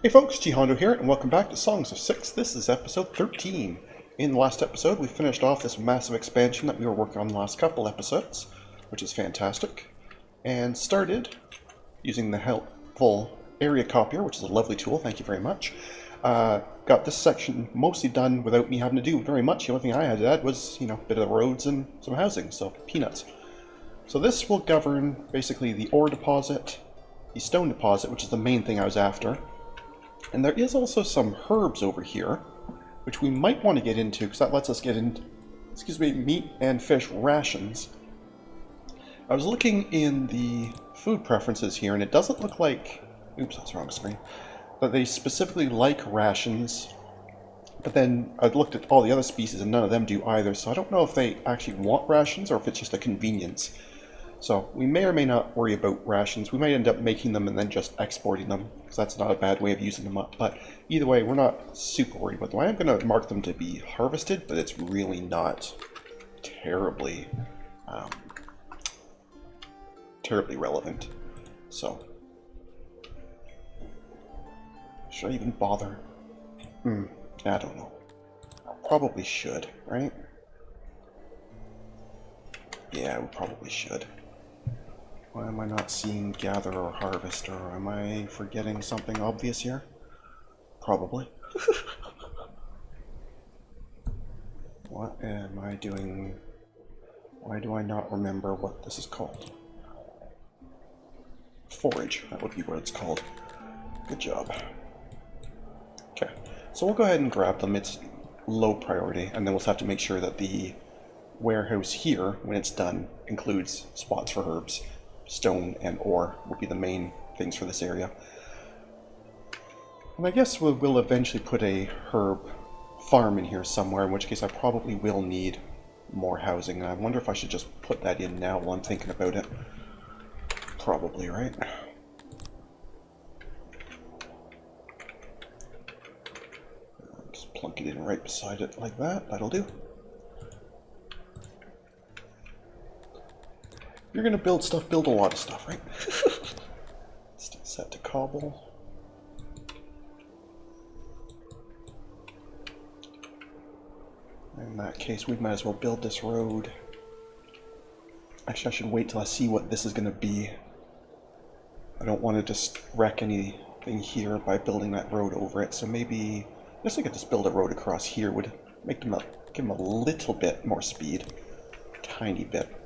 Hey folks, GHondo here, and welcome back to Songs of Six. This is episode 13. In the last episode, we finished off this massive expansion that we were working on the last couple episodes, which is fantastic, and started using the helpful area copier, which is a lovely tool, thank you very much. Got this section mostly done without me having to do very much. The only thing I had to add was, a bit of the roads and some housing, so peanuts. So this will govern basically the ore deposit, the stone deposit, which is the main thing I was after. And there is also some herbs over here, which we might want to get into, because that lets us get into, meat and fish rations. I was looking in the food preferences here, and it doesn't look like, oops, that's the wrong screen, that they specifically like rations, but then I looked at all the other species and none of them do either, so I don't know if they actually want rations or if it's just a convenience. So we may or may not worry about rations. We might end up making them and then just exporting them, because that's not a bad way of using them up. But either way, we're not super worried about them. I am going to mark them to be harvested, but it's really not terribly, terribly relevant. So, should I even bother? I don't know. Probably should, right? Yeah, we probably should. Why am I not seeing gather or harvest, or am I forgetting something obvious here? Probably. What am I doing? Why do I not remember what this is called? Forage, that would be what it's called. Good job. Okay, so we'll go ahead and grab them. It's low priority, and then we'll have to make sure that the warehouse here, when it's done, includes spots for herbs. Stone and ore will be the main things for this area. And I guess we'll eventually put a herb farm in here somewhere, in which case I probably will need more housing. And I wonder if I should just put that in now while I'm thinking about it. Probably, right? Just plunk it in right beside it like that. That'll do. You're gonna build stuff, build a lot of stuff, right? Still set to cobble. In that case, we might as well build this road. Actually, I should wait till I see what this is gonna be. I don't want to just wreck anything here by building that road over it, so maybe I guess I could just build a road across here. Would make them give them a little bit more speed. Tiny bit.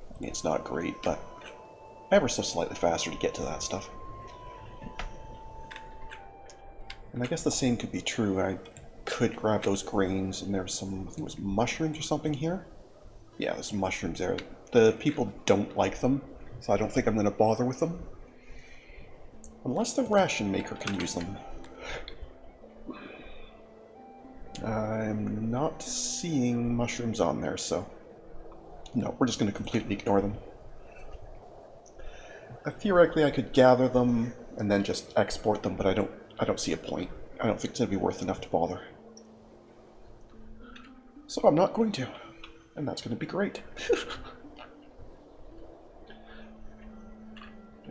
I mean, it's not great, but ever so slightly faster to get to that stuff. And I guess the same could be true. I could grab those grains, and there's some, I think it was mushrooms or something here. Yeah, there's some mushrooms there. The people don't like them, so I don't think I'm going to bother with them. Unless the Rationmaker can use them. I'm not seeing mushrooms on there, so no, we're just going to completely ignore them. Theoretically, I could gather them and then just export them, but I don't see a point. I don't think it's going to be worth enough to bother. So I'm not going to, and that's going to be great.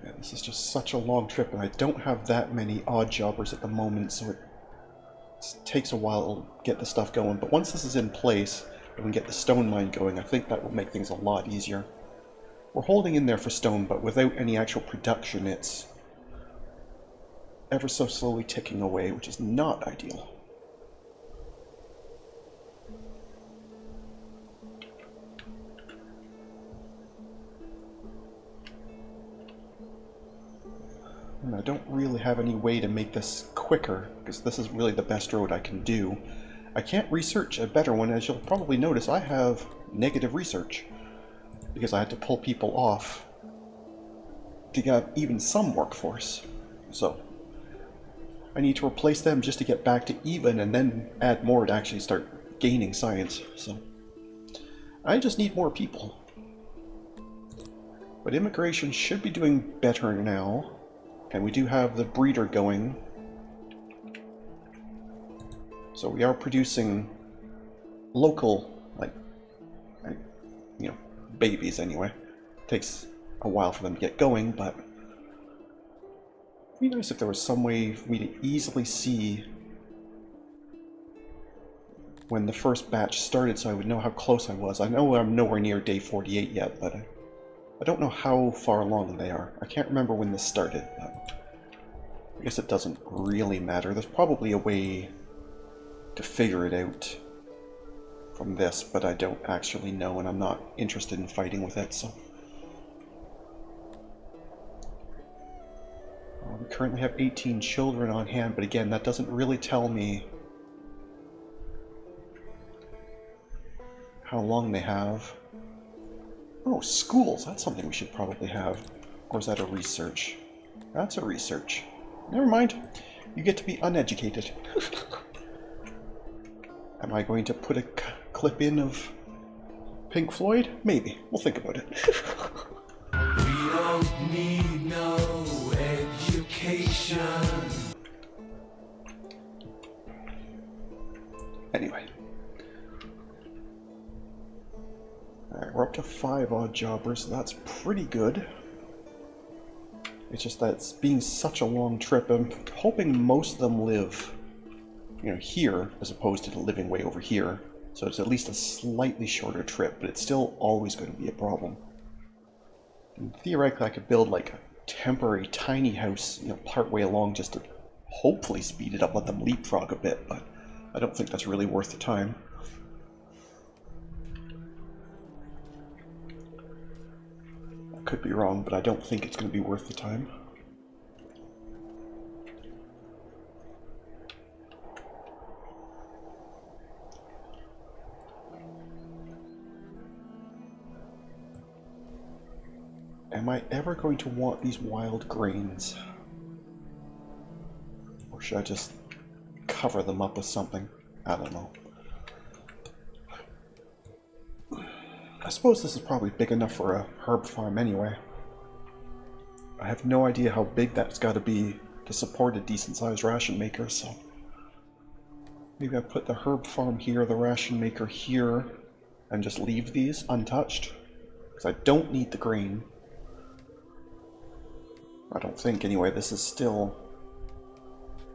Yeah, this is just such a long trip, and I don't have that many odd jobbers at the moment, so it takes a while to get the stuff going. But once this is in place, we can get the stone mine going. I think that will make things a lot easier. We're holding in there for stone, but without any actual production, it's ever so slowly ticking away, which is not ideal. And I don't really have any way to make this quicker, because this is really the best road I can do. I can't research a better one. As you'll probably notice, I have negative research because I had to pull people off to get even some workforce. So I need to replace them just to get back to even, and then add more to actually start gaining science. So I just need more people. But immigration should be doing better now, and we do have the breeder going. So we are producing local, babies anyway. Takes a while for them to get going, but be nice if there was some way for me to easily see when the first batch started so I would know how close I was. I know I'm nowhere near day 48 yet, but I don't know how far along they are. I can't remember when this started, but I guess it doesn't really matter. There's probably a way to figure it out from this, but I don't actually know, and I'm not interested in fighting with it, so... We currently have 18 children on hand, but again, that doesn't really tell me how long they have. Oh, schools! That's something we should probably have. Or is that a research? That's a research. Never mind. You get to be uneducated. Am I going to put a clip in of Pink Floyd? Maybe. We'll think about it. We don't need no education. Anyway. Alright, we're up to 5 odd jobbers, so that's pretty good. It's just that it's being such a long trip. I'm hoping most of them live, you know, here, as opposed to living way over here. So it's at least a slightly shorter trip, but it's still always going to be a problem. And theoretically, I could build like a temporary tiny house, you know, partway along just to hopefully speed it up, let them leapfrog a bit, but I don't think that's really worth the time. I could be wrong, but I don't think it's going to be worth the time. Am I ever going to want these wild grains? Or should I just cover them up with something? I don't know. I suppose this is probably big enough for a herb farm anyway. I have no idea how big that's got to be to support a decent-sized ration maker, so... Maybe I put the herb farm here, the ration maker here, and just leave these untouched. Because I don't need the grain. I don't think, anyway. This is still...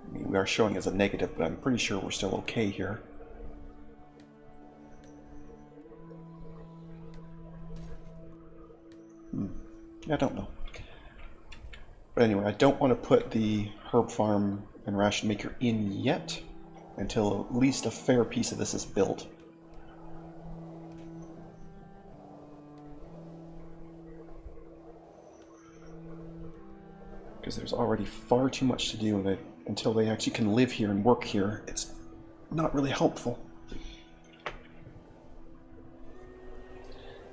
I mean, we are showing as a negative, but I'm pretty sure we're still okay here. I don't know. But anyway, I don't want to put the herb farm and ration maker in yet, until at least a fair piece of this is built. Because there's already far too much to do, and until they actually can live here and work here, it's not really helpful.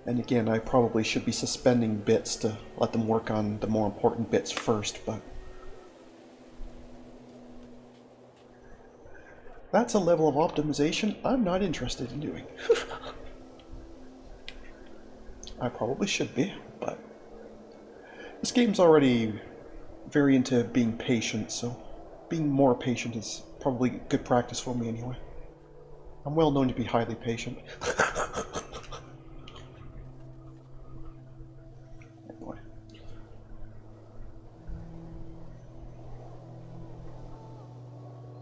And again, I probably should be suspending bits to let them work on the more important bits first, but... that's a level of optimization I'm not interested in doing. I probably should be, but... this game's already very into being patient, so being more patient is probably good practice for me anyway. I'm well known to be highly patient. Anyway.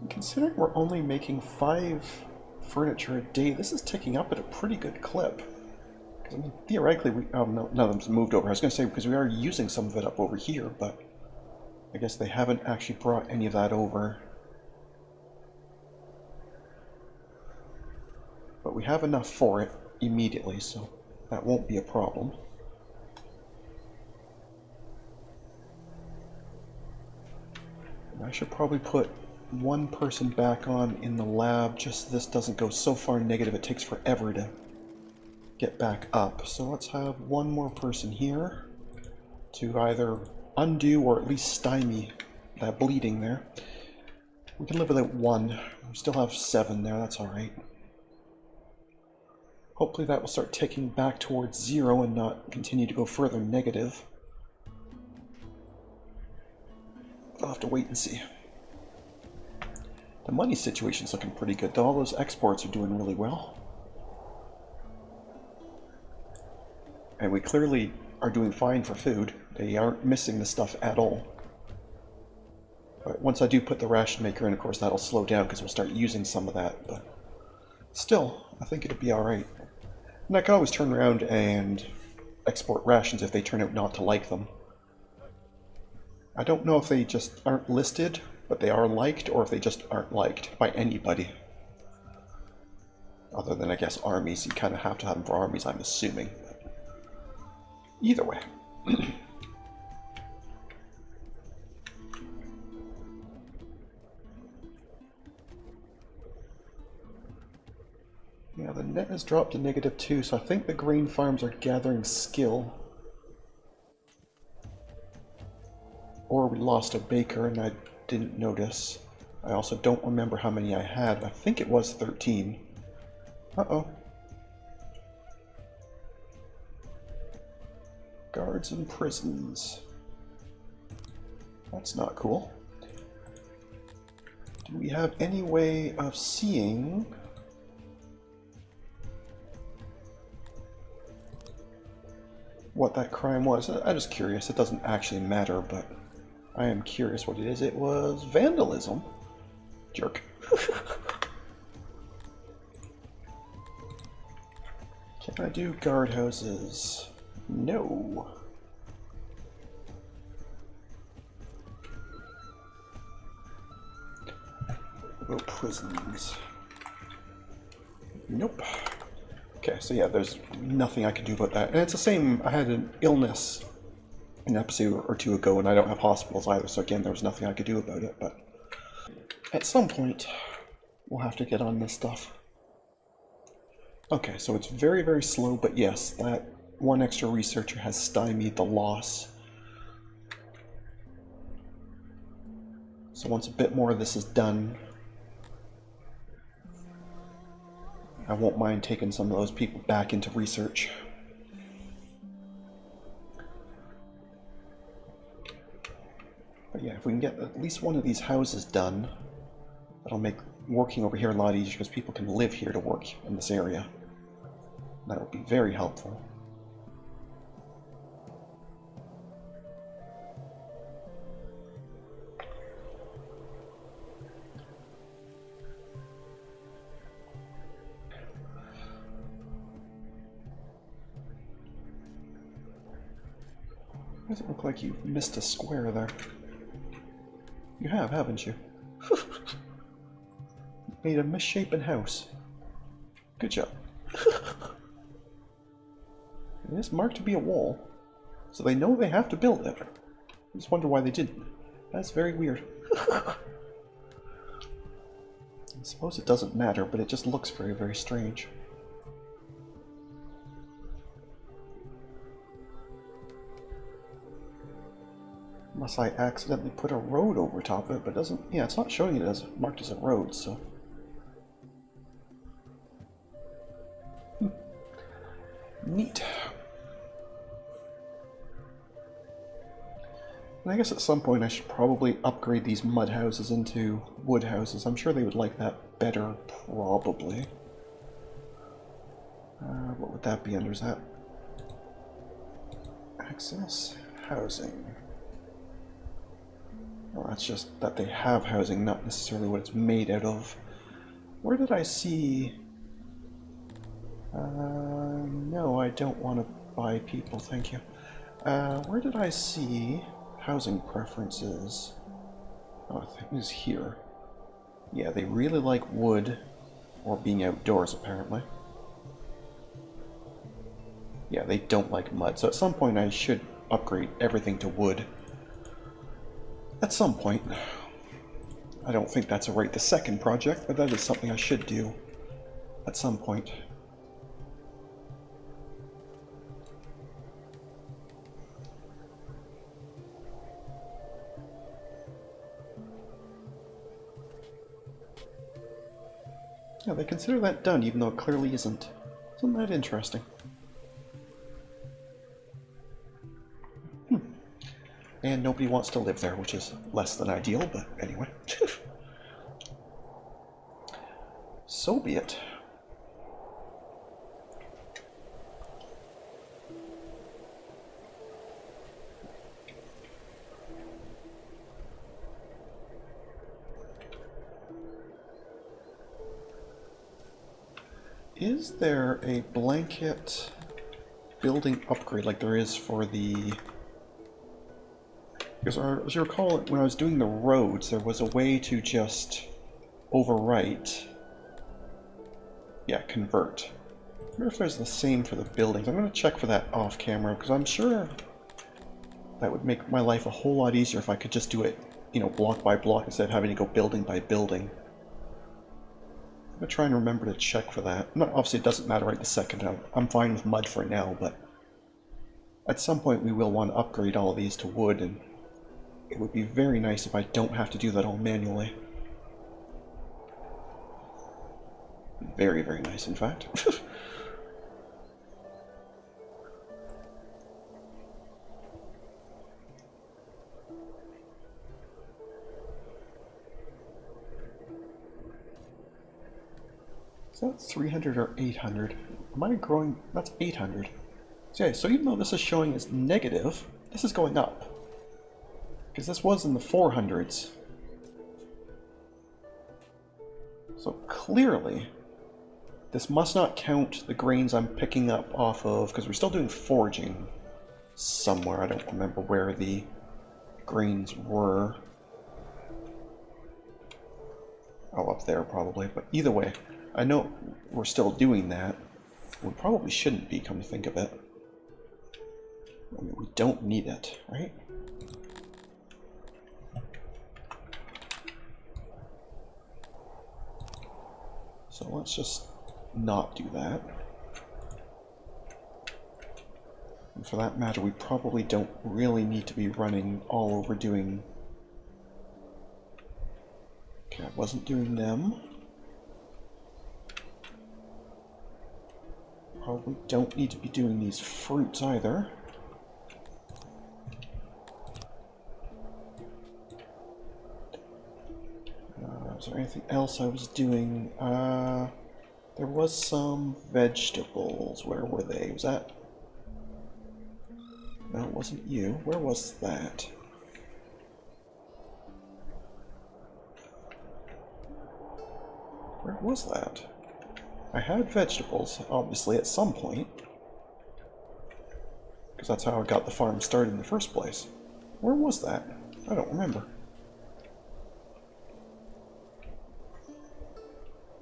Considering we're only making 5 furniture a day, this is ticking up at a pretty good clip. Because I mean, theoretically, none of them's moved over. I was going to say, because we are using some of it up over here, but I guess they haven't actually brought any of that over. But we have enough for it immediately, so that won't be a problem. And I should probably put one person back on in the lab, just so this doesn't go so far negative it takes forever to get back up. So let's have one more person here to either undo or at least stymie that bleeding there. We can live without 1. We still have 7 there, that's alright. Hopefully that will start ticking back towards 0 and not continue to go further negative. I'll have to wait and see. The money situation's looking pretty good, though. All those exports are doing really well. And we clearly are doing fine for food. They aren't missing the stuff at all. But once I do put the Rationmaker in, of course, that'll slow down because we'll start using some of that. But still, I think it'll be alright. And I can always turn around and export rations if they turn out not to like them. I don't know if they just aren't listed, but they are liked, or if they just aren't liked by anybody. Other than, I guess, armies. You kind of have to have them for armies, I'm assuming. Either way. Yeah, the net has dropped to -2, so I think the grain farms are gathering skill. Or we lost a baker and I didn't notice. I also don't remember how many I had. I think it was 13. Uh-oh. Guards and prisons. That's not cool. Do we have any way of seeing... what that crime was? I'm just curious. It doesn't actually matter, but I am curious what it is. It was vandalism. Jerk. Can I do guardhouses? No. Oh, prisons. Nope. Okay, so yeah, there's nothing I can do about that. And it's the same, I had an illness an episode or two ago, and I don't have hospitals either, so again, there was nothing I could do about it, but at some point, we'll have to get on this stuff. Okay, so it's very, very slow, but yes, that one extra researcher has stymied the loss. So once a bit more of this is done, I won't mind taking some of those people back into research. But yeah, if we can get at least one of these houses done, that'll make working over here a lot easier because people can live here to work in this area. That would be very helpful. Does it look like you've missed a square there? You have, haven't you? Made a misshapen house. Good job. It is marked to be a wall, so they know they have to build it. I just wonder why they didn't. That's very weird. I suppose it doesn't matter, but it just looks very, very strange. Unless I accidentally put a road over top of it, but it doesn't... Yeah, it's not showing it as marked as a road, so... Neat. And I guess at some point I should probably upgrade these mud houses into wood houses. I'm sure they would like that better, probably. What would that be under? Is that... Access? Housing. Well, that's just that they have housing, not necessarily what it's made out of. Where did I see... no, I don't want to buy people, thank you. Where did I see housing preferences? Oh, I think it was here. Yeah, they really like wood, or being outdoors, apparently. Yeah, they don't like mud, so at some point I should upgrade everything to wood. At some point. I don't think that's a right this second project, but that is something I should do at some point. Yeah, they consider that done, even though it clearly isn't. Isn't that interesting? And nobody wants to live there, which is less than ideal, but anyway. So be it. is there a blanket building upgrade like there is for the... Because as you recall, when I was doing the roads, there was a way to just overwrite... Yeah, convert. I wonder if there's the same for the buildings. I'm going to check for that off camera, because I'm sure that would make my life a whole lot easier if I could just do it, you know, block by block instead of having to go building by building. I'm going to try and remember to check for that. No, obviously it doesn't matter right this second. I'm fine with mud for now, but at some point we will want to upgrade all of these to wood, and it would be very nice if I don't have to do that all manually. Very, very nice, in fact. Is that 300 or 800? Am I growing? That's 800. So, yeah, so even though this is showing as negative, this is going up. Because this was in the 400s. So clearly, this must not count the grains I'm picking up off of, because we're still doing foraging somewhere. I don't remember where the grains were. Oh, up there probably, but either way, I know we're still doing that. We probably shouldn't be, come to think of it. I mean, we don't need it, right? So let's just not do that. And for that matter, we probably don't really need to be running all over doing... Okay, I wasn't doing them. Probably don't need to be doing these fruits either. Is there anything else I was doing? There was some vegetables. Where were they? Was that... No, it wasn't you. Where was that? Where was that? I had vegetables, obviously, at some point. Because that's how I got the farm started in the first place. Where was that? I don't remember.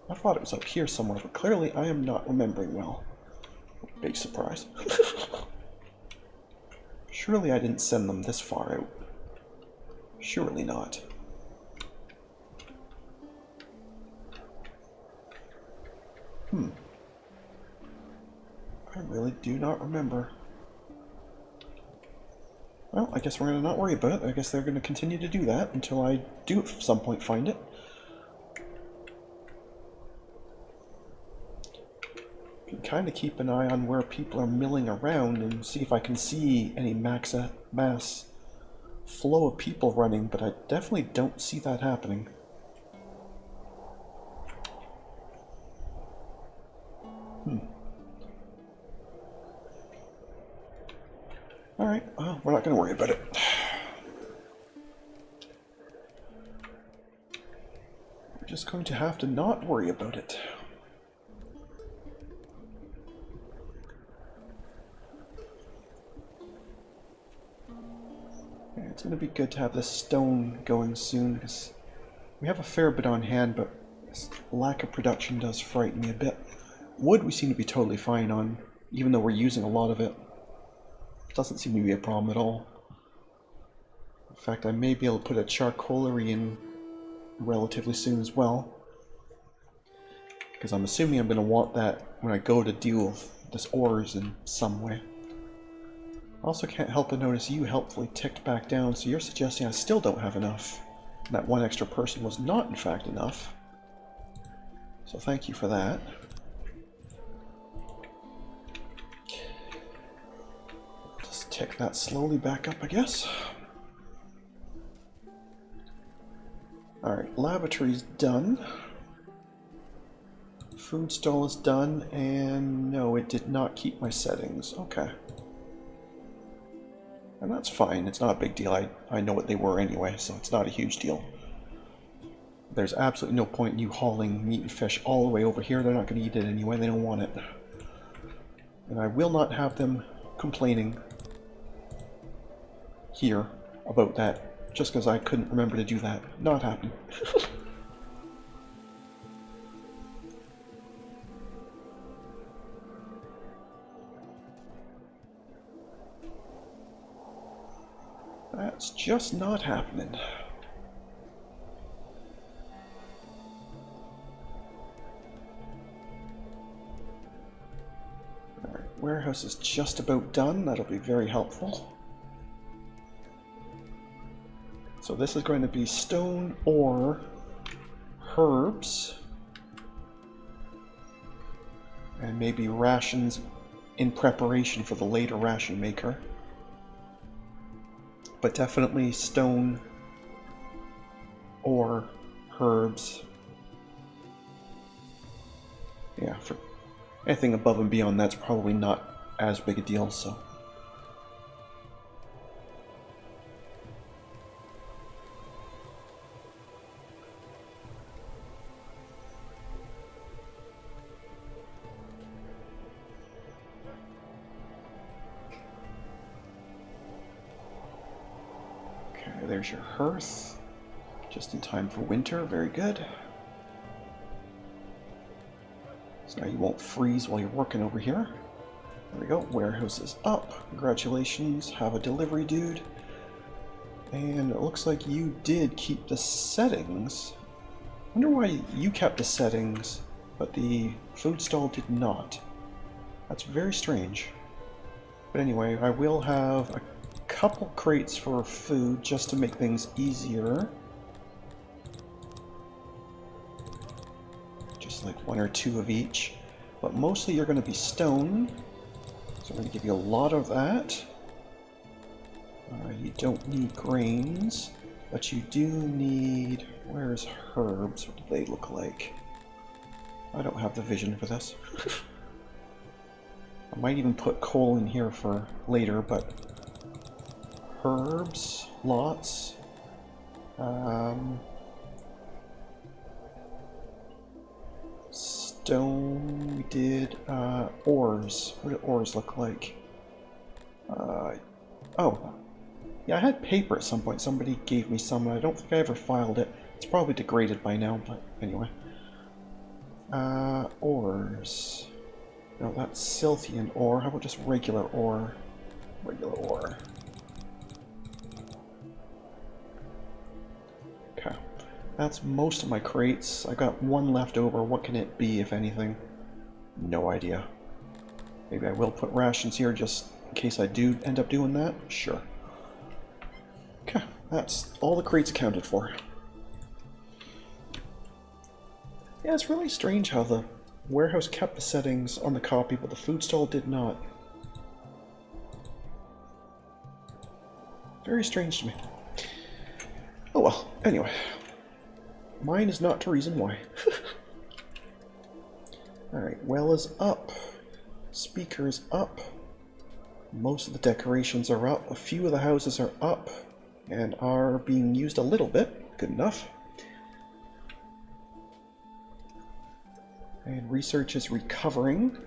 I thought it was up here somewhere, but clearly I am not remembering well. Big surprise. Surely I didn't send them this far out. Surely not. I really do not remember. Well, I guess we're going to not worry about it. I guess they're going to continue to do that until I do at some point find it. Can kind of keep an eye on where people are milling around and see if I can see any mass flow of people running, but I definitely don't see that happening. Alright, well, we're not going to worry about it. We're just going to have to not worry about it. Yeah, it's going to be good to have this stone going soon, because we have a fair bit on hand, but this lack of production does frighten me a bit. Wood we seem to be totally fine on, even though we're using a lot of it. Doesn't seem to be a problem at all. In fact, I may be able to put a charcoalery in relatively soon as well. Because I'm assuming I'm going to want that when I go to deal with this ores in some way. I also can't help but notice you helpfully ticked back down, so you're suggesting I still don't have enough. And that one extra person was not, in fact, enough. So thank you for that. Tick that slowly back up, I guess. Alright, lavatory's done. Food stall is done, and no, it did not keep my settings. Okay. And that's fine, it's not a big deal. I know what they were anyway, so it's not a huge deal. there's absolutely no point in you hauling meat and fish all the way over here. They're not going to eat it anyway. They don't want it. And I will not have them complaining here about that just because I couldn't remember to do that. Not happening. That's just not happening. Alright, warehouse is just about done. That'll be very helpful. So this is going to be stone, ore, herbs, and maybe rations in preparation for the later ration maker. But definitely stone, ore, herbs. Yeah, for anything above and beyond that's probably not as big a deal, so. There's your hearth, just in time for winter. Very good. So now you won't freeze while you're working over here. There we go. Warehouse is up. Congratulations. Have a delivery, dude. And it looks like you did keep the settings. I wonder why you kept the settings, but the food stall did not. That's very strange. But anyway, I will have a couple crates for food just to make things easier. Just like 1 or 2 of each. But mostly you're going to be stone. So I'm going to give you a lot of that. You don't need grains, but you do need... Where's herbs? What do they look like? I don't have the vision for this. I might even put coal in here for later, but... Herbs, lots. Stone, we did. Ores. What do ores look like? Oh. Yeah, I had paper at some point. Somebody gave me some, and I don't think I ever filed it. It's probably degraded by now, but anyway. Ores. No, that's Silthian ore. How about just regular ore? Regular ore. Okay. That's most of my crates. I got 1 left over. What can it be, if anything? No idea. Maybe I will put rations here just in case I do end up doing that. Sure. Okay, that's all the crates accounted for. Yeah, it's really strange how the warehouse kept the settings on the copy, but the food stall did not. Very strange to me. Oh well, anyway. Mine is not to reason why. Alright, well is up. Speaker is up. Most of the decorations are up. A few of the houses are up and are being used a little bit. Good enough. And research is recovering.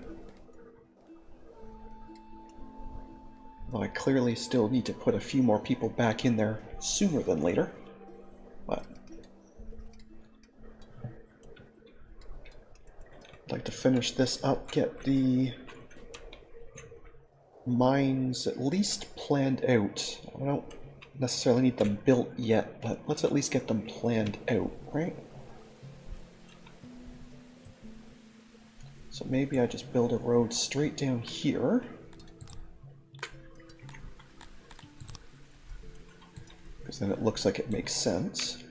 Though I clearly still need to put a few more people back in there sooner than later. But I'd like to finish this up, get the mines at least planned out. I don't necessarily need them built yet, but let's at least get them planned out, right? So maybe I just build a road straight down here. Because then it looks like it makes sense.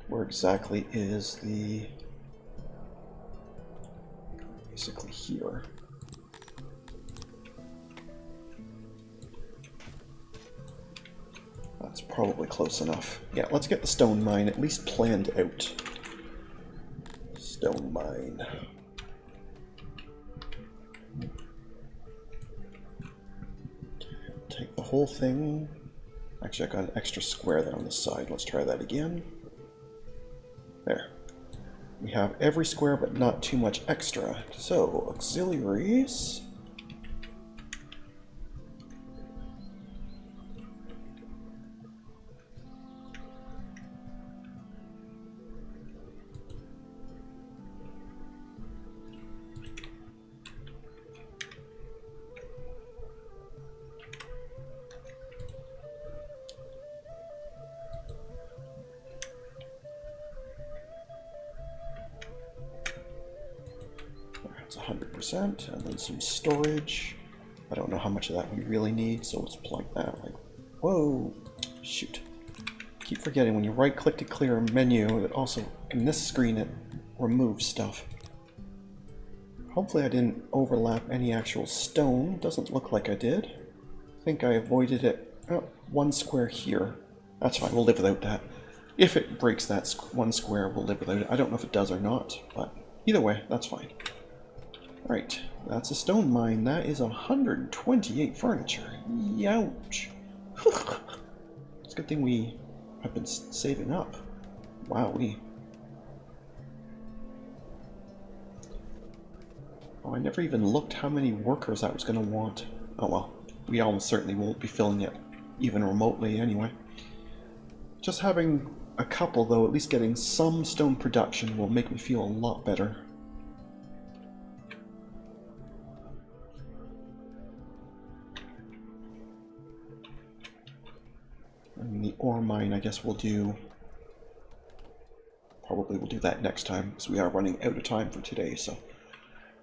Where exactly is the... Basically here. That's probably close enough. Yeah, let's get the stone mine at least planned out. Stone mine. Take the whole thing. Actually, I got an extra square there on the side. Let's try that again. There. We have every square, but not too much extra. So, auxiliaries. That's 100%, and then some storage. I don't know how much of that we really need, so let's plug that. Like, whoa, shoot. Keep forgetting when you right-click to clear a menu, it also, in this screen, it removes stuff. Hopefully I didn't overlap any actual stone. Doesn't look like I did. I think I avoided it. Oh, one square here. That's fine, we'll live without that. If it breaks that one square, we'll live without it. I don't know if it does or not, but either way, that's fine. Alright, that's a stone mine. That is 128 furniture. Youch. It's a good thing we have been saving up. Wowee. Oh, I never even looked how many workers I was going to want. Oh well, we almost certainly won't be filling it, even remotely anyway. Just having a couple, though, at least getting some stone production will make me feel a lot better. And the ore mine, I guess we'll do... Probably we'll do that next time, because we are running out of time for today, so...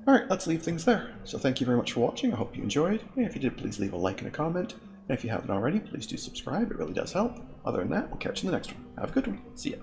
Alright, let's leave things there. So thank you very much for watching, I hope you enjoyed. And if you did, please leave a like and a comment. And if you haven't already, please do subscribe, it really does help. Other than that, we'll catch you in the next one. Have a good one. See ya.